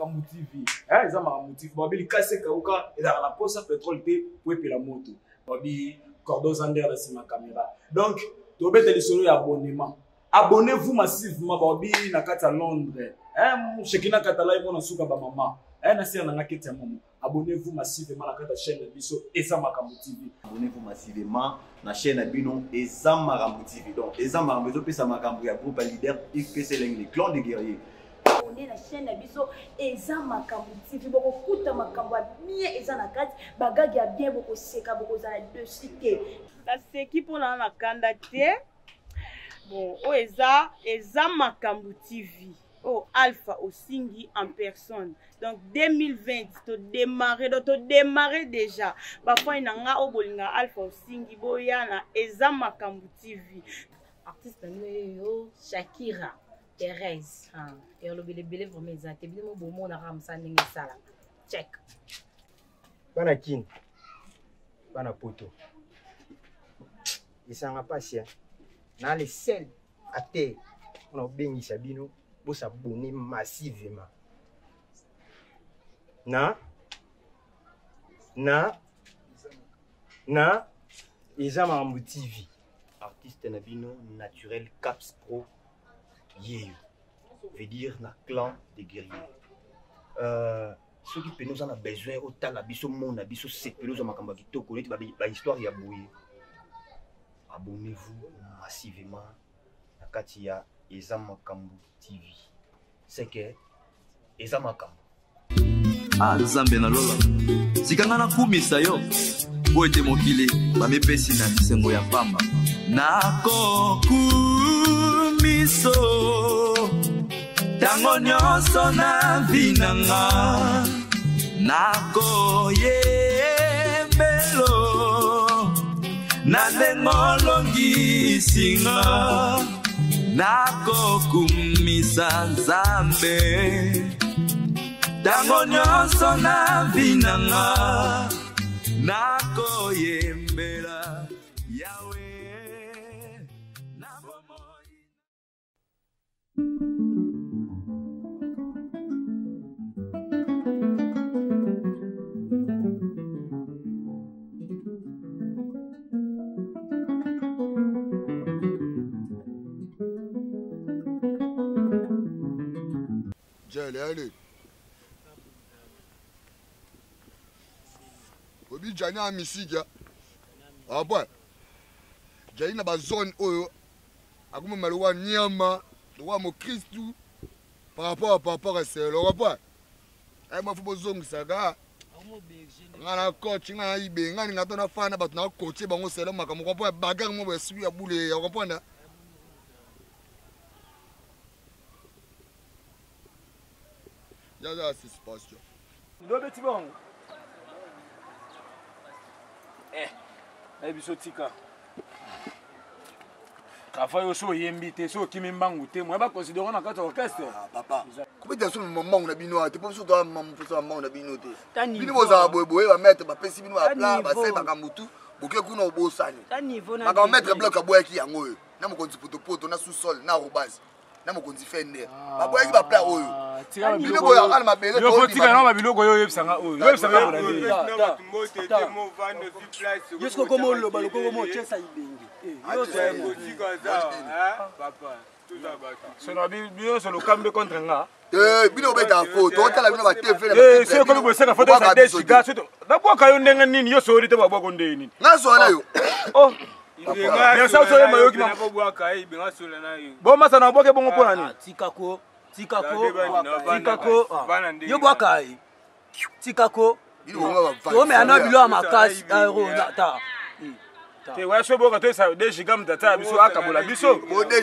makambo TV. Hein, eza makambo TV. Babi kase kauka eza la posa pétrole te pour epela moto. Babi cordon zander la sima caméra. Donc, to bete le solo abonnement. Abonnez-vous massivement babi na kata Londres. Hein, chekina kata la mo na suka ba mama. Hein, na sir na ngakete ya momo. Abonnez-vous massivement à la chaîne Biso Eza Makambo TV. Abonnez-vous massivement à la chaîne Bino Eza Makambo TV. Donc, Eza Makambo TV, c'est Makambo, il y a groupe leader IFPC les clans des guerriers. Abonnez la chaîne Biso Eza Makambo TV. Boko kuta makambo bien Eza na kati. Bagagi a bien boko seka boko za de cité. La séquipe on a candidaté. Bon, oh Eza Makambo TV. Oh, Alpha au Singi en personne. Donc 2020, tu démarrer déjà. Parfois il y a un Alpha au Singi Boyana Eza Makambo TV. Artiste yo Shakira Thérèse. Et le bébé vraiment exact. Bien mon bon na ramsa ningi sala. Check. Bana kin. Bana poto. Isanga patient. Na le sel à terre. On a bengi sabino. Pour s'abonner massivement. Na Eza Makambo TV. Artiste Nabino naturel Caps Pro Yeyo. Veut dire na clan des guerriers. Ceux qui nous en a besoin autant la biso monde la biso sepelozo makambo kitoko neti ba histoire ya bouye. Abonnez-vous massivement na kati ya Eza Makambo TV. C'est que Eza Makambo. Ah, Nzambe na lola. Sikanga na kumisa yo. Po ete mokili ba mepesi na bisengo ya pamba. Nako kumiso. Tango nyonso na vinanga. Nako yembelo. Na ndengolongi singa. Nako kumisa Nzambe Tango nyonso na vinanga Nako yembela Yahweh Allez. Obi jani a misiga. Ah boy. Jani na ba zone oyo. Akuma malwa nyama, wa mo Christu par rapport à ça. Le repas. Eh ma fubo zongi saga. Ngana coach ngana ibe ngani ngatona fana bat na coach bango selo makambo comprendre bagarre mo ba subi ya boule, ya comprendre. Yaza assistance. Ndobe tibong. Biso tika. Kafa yo so yembite so kimimbangu te mo ba considérer na kata orchestre. Ah papa. Comment ça maman na bino te pas so to maman pour ça maman na bino te. Bino boza boye ba mettre ba pesi bino ba plat ba se ba kamutu. Boke kuna obosani. Ta niveau na. Ba mettre bloc a boya ki yango yo. Na mo konti poto na sous-sol na robase. Na mo konti fender. Ba boya ki ba plat oyo. Bino boya ala mabele to. Yo fotika na mabiloko yo yebsanga oyo. Yebsanga bona ni. Yesko komo lo baloko komo chesa ibengi. Yo c'est papa. Tout ça bata. Sona bio so lo kambe contre nga. Bino beta photo, tala bino ba TV na. C'est comme vous savez photo ça deshiga. D'abord ka yo ndenga nini yo so rite ba boko ndeni. Na so na yo. Oh. Mais ça so mayo ki ma bwa kai bi nga so na yo. Bon masa na boke bongo pona ni. Tikako. Yo bokai. Tikako. Yo me ana bilo amakasi aero ta. Te wa so boka to sa deshiga mtata biso akabola biso.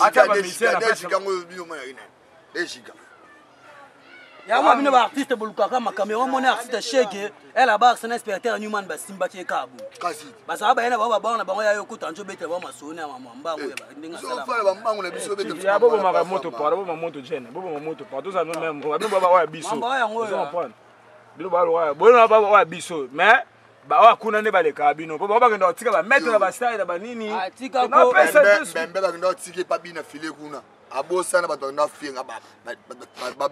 Ata ba misera deshiga ngo bino mo ina. Deshiga. Ya bino ba artiste bolukaka makamera mona artiste shege ela ba sana inspecteur Newman ba simba ke kabu. Kasi. Basa ba yana ba na bango ya yo kutanjo bete ba masoni ya mamba ngo ba ndinga sala. So fala ba mbango na biso bete. Ya bobo maka moto para bobo moto jene bobo moto para to ça nous même ba bino ba wa biso. Mamba ya ngo. Bino ba wa bono ba wa biso mais ba wa kuna ne ba le ka bino bobo ba ngenda otika ba mettre ba style ba nini. Tika ko bembe ba ngenda otike pa bina file kuna. abosana batonda finga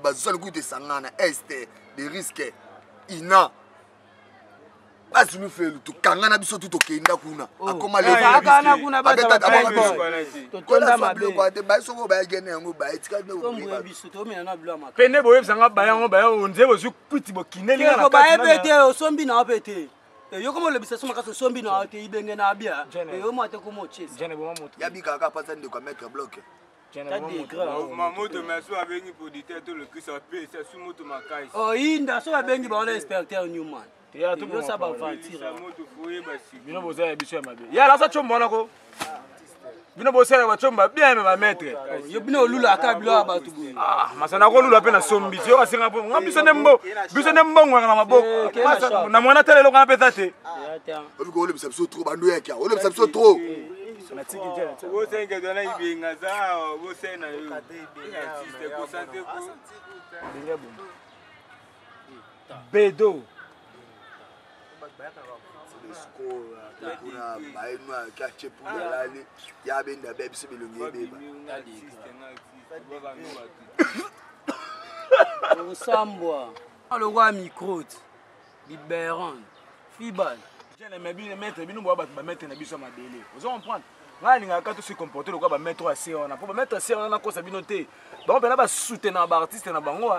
bazali kuite sangana este des risques ina basi nous fait tout kangana biso tout okenda kuna akoma le akana kuna bata totonda mabe ba so ba gene yango ba etika no biso to mina na bila maka pene boye sanga ba yango ba onze bozu kuti bokineli na ba ebete osombi na opete yo komo le bisaso makaso sombi na te ibenge na bia yo mate komo chese jene bo moto yabika ka pasa ndeko mettre bloc moto mais so abengi pour dit tout le qui ça paye c'est sous moto makai oh inda so abengi ba on inspecteur Newman ya to yo saba vantira moto foye basi bino boza ya biso ya mabe ya la sa chombo nako bino boza ba chomba bien me ba maître yo bino lula aka bilo abatu bu masana ko lula pe na sombi yo ka singa po ngambisa biso ne mbongo na maboko na mwana tele lo kana peta te ko le biso trop bando yaka o le biso trop na tiki jela wo senga dona ibinga za wo sena yo artiste ko santé ko bedo kuna baenwa kache pula lali ya benda bebisi bilungi beba osambwa le roi micro biberon fibal jene me bi mettre bino bo ba mettre na biso mabele vous comprendre ngani ngaka to se comporter ko ba mettre assez on a pour mettre assez on a ko sa bino te donc na ba soutenir ba artiste na bango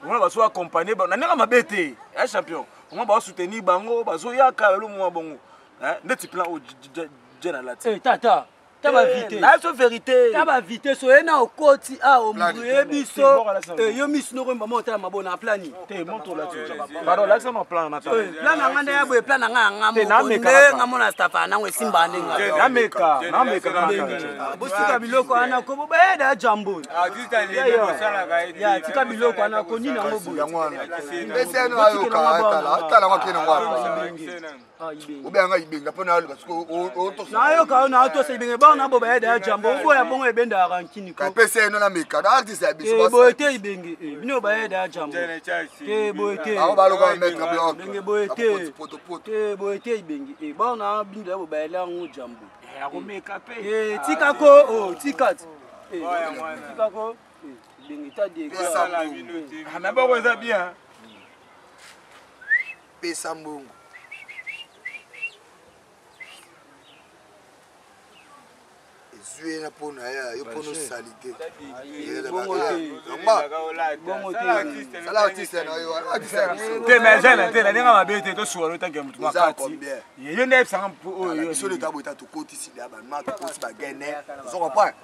on va so accompagner na nga mabete ya champion on va soutenir bango bazo yaka lo mo bongo ndeti plan o jena lati tata taba vite la so vérité taba vite so ena okoti a ombuye biso yo misino ko mbamo ta mabona plani te monto la tu pardon la ça no plan na ta plan nganda ya boye plan nga ngamona stafana ngwe simba ndenga na meka bosika biloko ana ko boba jambo artiste lié ko sala ga ya tika biloko ana ko nina ngo boye pese no ayo ka tala ngakene ngwa ubenga ibinga pona parce que o na yo ka na to se ibinga ba na bo ba da jambo bo ya bongo ebenda rankini ko pese no na meka na artiste ya biso bas bo te ibinga bino ba da jambo ke bo te ba ba lo ka mettre bloc ibinga bo te ke bo te ibinga ba na bindu bo ba la ngo jambo ya ko meka pe tika ko tikat tika ko ibinga ta de sala bino te na ba ko za bien pesa mbongo zuena pona ya yo pono salite sala artiste na yo artiste te mais jeune te na ninga mabete to suwa lo tanke mutu makati ye ne sanga o yo so le tabo ta to koti si la ba ma to koti ba gene so comprend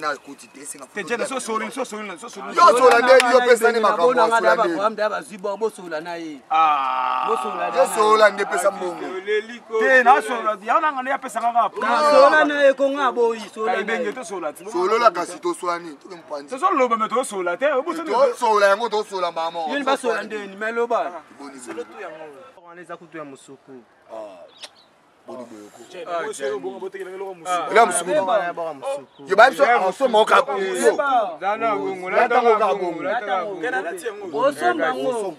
na koti te singa te jeune so solo yo so la de yo pesa ni makambo so la de ba mda ba zibo bo so la na ye bo so la yo so la nde pesa mbongo te na so la ya na ngana ya pesa ngaka so la na ye ko ngabo yi so la ibenge to so la ti solo la kasi to swani to ke mpanzi so lo ba me to so la te o bo so to so la yango to so la mama yini ba so la ndeni melo ba solo tu yango wanaweza kutu ya musuku boni boyoko la musuku yo ba so so mo ka yo dana gungu la tanga gungu osomba ngo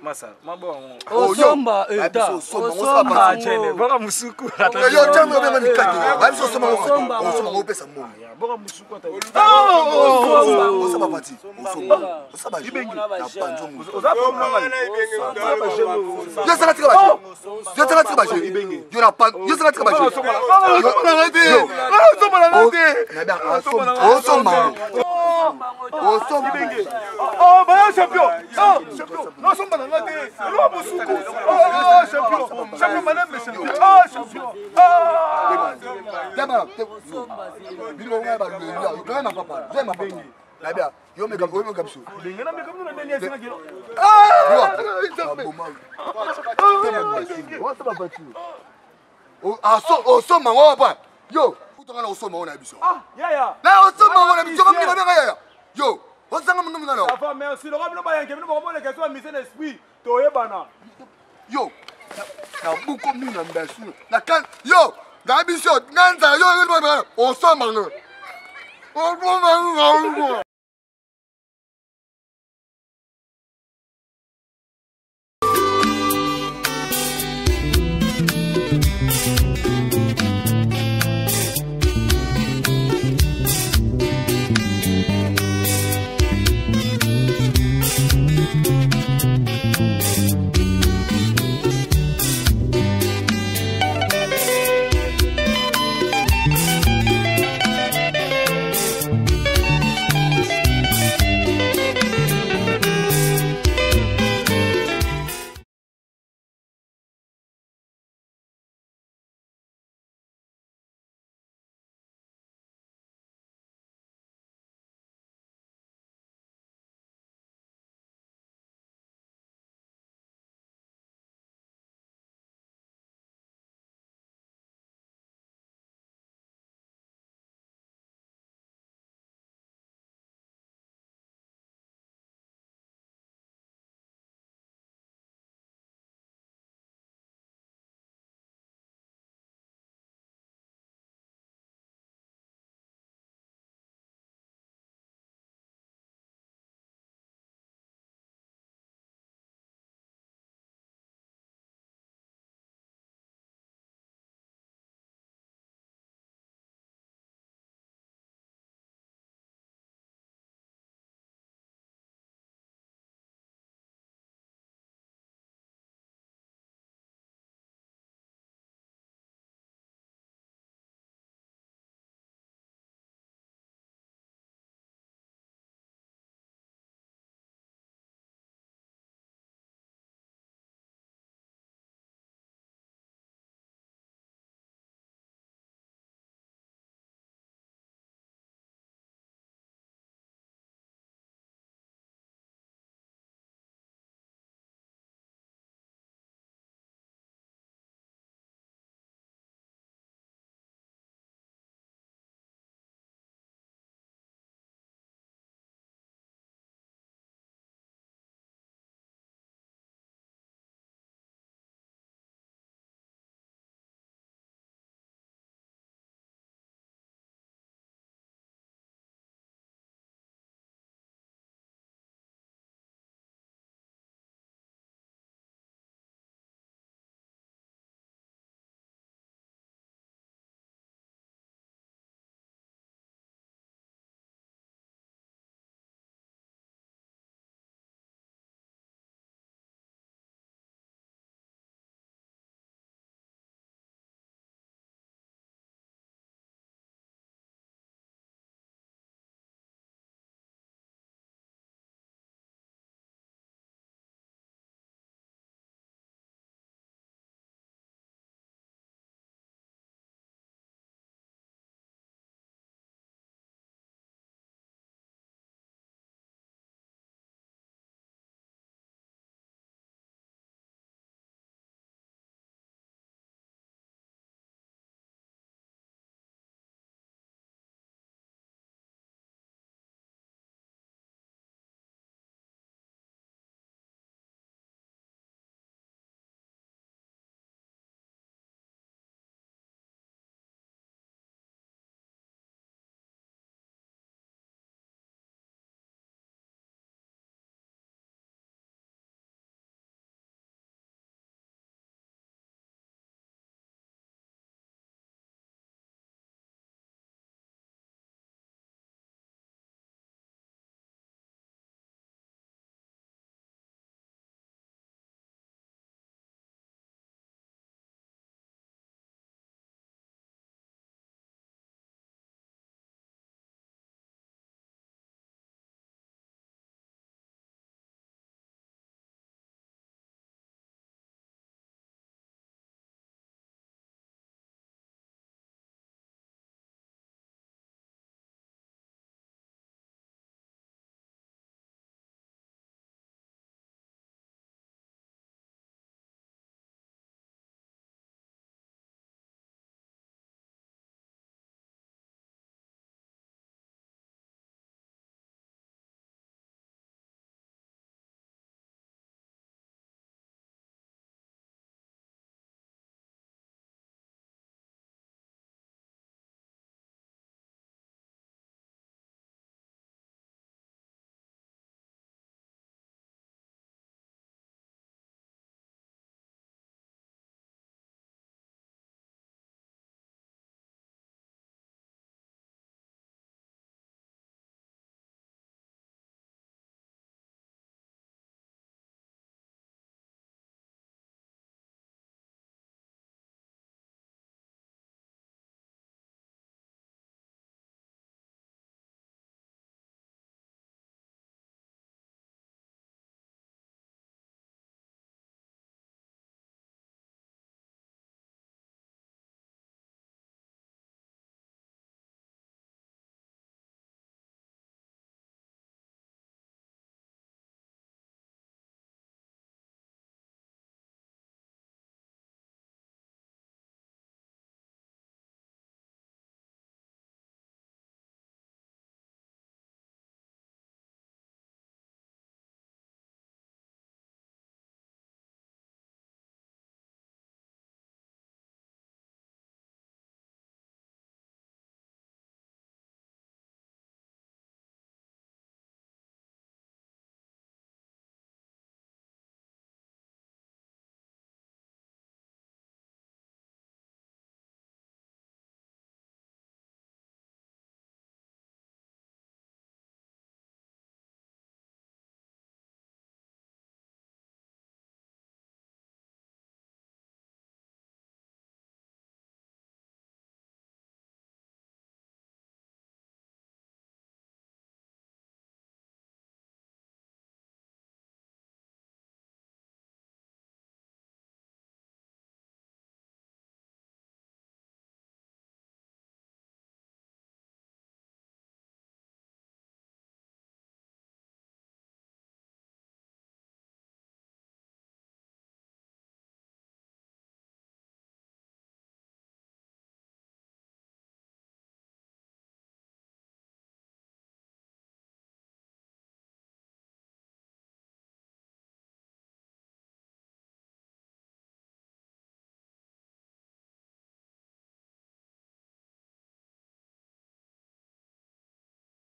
masa mabo osomba eta osomba chene boka musuku yo jambo be mani kadi ba so osomba ngo pesa mbongo boka musuku ata osomba pati osomba ibengi na panzo mu ozapo manga yo sala tika ba je ibengi yo na pan yo sala tika ba je osomba ibengi oh ba champion no somba na ngate lo musuku oh champion madame champion oh champion dama bilo nga ba lo yo yo na papa je ma papa na bia yo me ga biso ibengi na me ga no ndeni asina kilo osoma ngo pa yo utongana osoma ngo na biso ya na osoma ngo na biso ko mina benga ya yo osanga mundu munalo afa merci lo kabino ba yanke bino ba mo le question mise l'esprit to yebana yo na buko mina mbasu na kan yo na biso nganza yo yo osoma ngo osoma ngo